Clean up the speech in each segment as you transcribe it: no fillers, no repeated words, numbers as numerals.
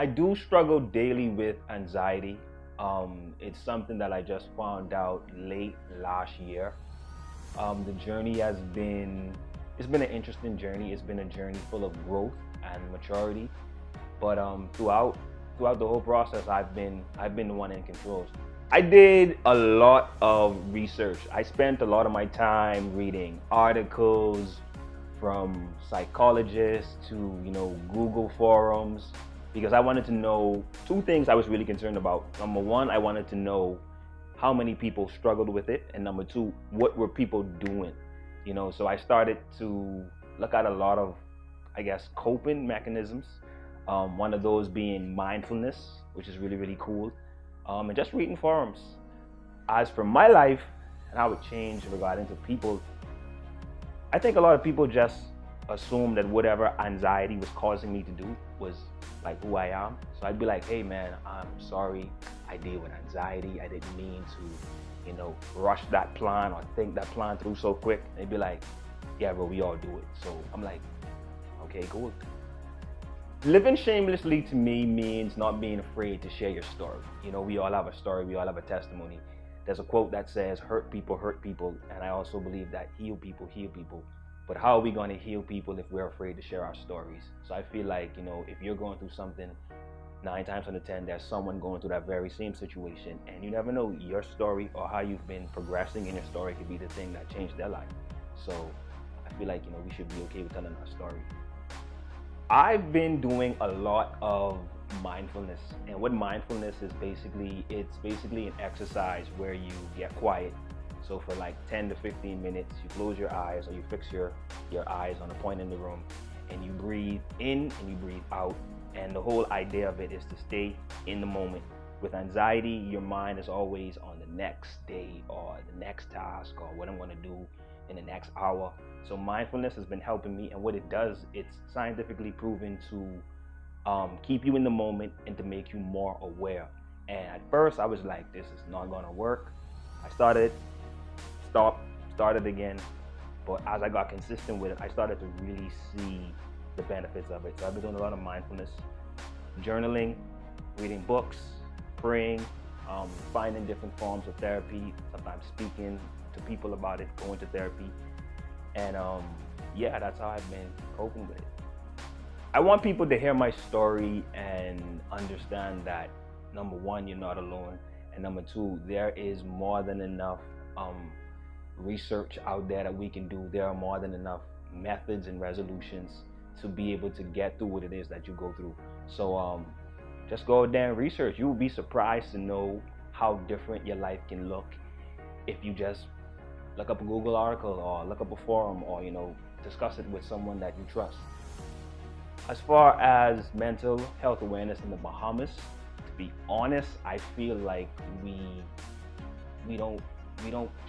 I do struggle daily with anxiety. It's something that I just found out late last year. The journey has been, it's been an interesting journey. It's been a journey full of growth and maturity. But throughout the whole process, I've been the one in control. I did a lot of research. I spent a lot of my time reading articles from psychologists to, Google forums, because I wanted to know two things I was really concerned about. Number one, I wanted to know how many people struggled with it, and number two, what were people doing? So I started to look at a lot of, I guess, coping mechanisms. One of those being mindfulness, which is really, really cool, and just reading forums. As for my life and how it changed regarding to people, I think a lot of people just assume that whatever anxiety was causing me to do was like who I am. So I'd be like, hey man, I'm sorry, I deal with anxiety. I didn't mean to, rush that plan or think that plan through so quick. They'd be like, yeah, bro, we all do it. So I'm like, okay, cool. Living shamelessly to me means not being afraid to share your story. We all have a story, we all have a testimony. There's a quote that says, hurt people, and I also believe that heal people, heal people. But how are we going to heal people if we're afraid to share our stories? So I feel like, if you're going through something, 9 times out of 10, there's someone going through that very same situation, and you never know, your story or how you've been progressing in your story could be the thing that changed their life. So I feel like, we should be okay with telling our story. I've been doing a lot of mindfulness, and what mindfulness is basically, it's basically an exercise where you get quiet. So for like 10 to 15 minutes, you close your eyes, or you fix your eyes on a point in the room, and you breathe in and you breathe out. And the whole idea of it is to stay in the moment. With anxiety, your mind is always on the next day or the next task or what I'm going to do in the next hour. So mindfulness has been helping me, and what it does, it's scientifically proven to keep you in the moment and to make you more aware. And at first I was like, this is not gonna work. I started, started again. But as I got consistent with it, I started to really see the benefits of it. So I've been doing a lot of mindfulness, journaling, reading books, praying, finding different forms of therapy, sometimes speaking to people about it, going to therapy. And yeah, that's how I've been coping with it. I want people to hear my story and understand that, number one, you're not alone, and number two, there is more than enough research out there that we can do. There are more than enough methods and resolutions to be able to get through what it is that you go through. So just go out there and research. You will be surprised to know how different your life can look if you just look up a Google article or look up a forum, or discuss it with someone that you trust. As far as mental health awareness in the Bahamas, to be honest, I feel like we don't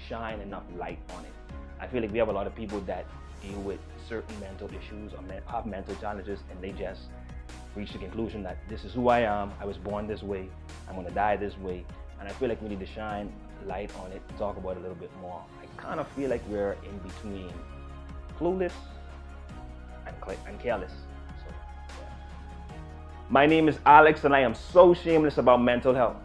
shine enough light on it. I feel like we have a lot of people that deal with certain mental issues or have mental challenges, and they just reach the conclusion that this is who I am, I was born this way, I'm gonna die this way. And I feel like we need to shine light on it, talk about it a little bit more. I kind of feel like we're in between clueless and careless. So, yeah. My name is Alex, and I am so shameless about mental health.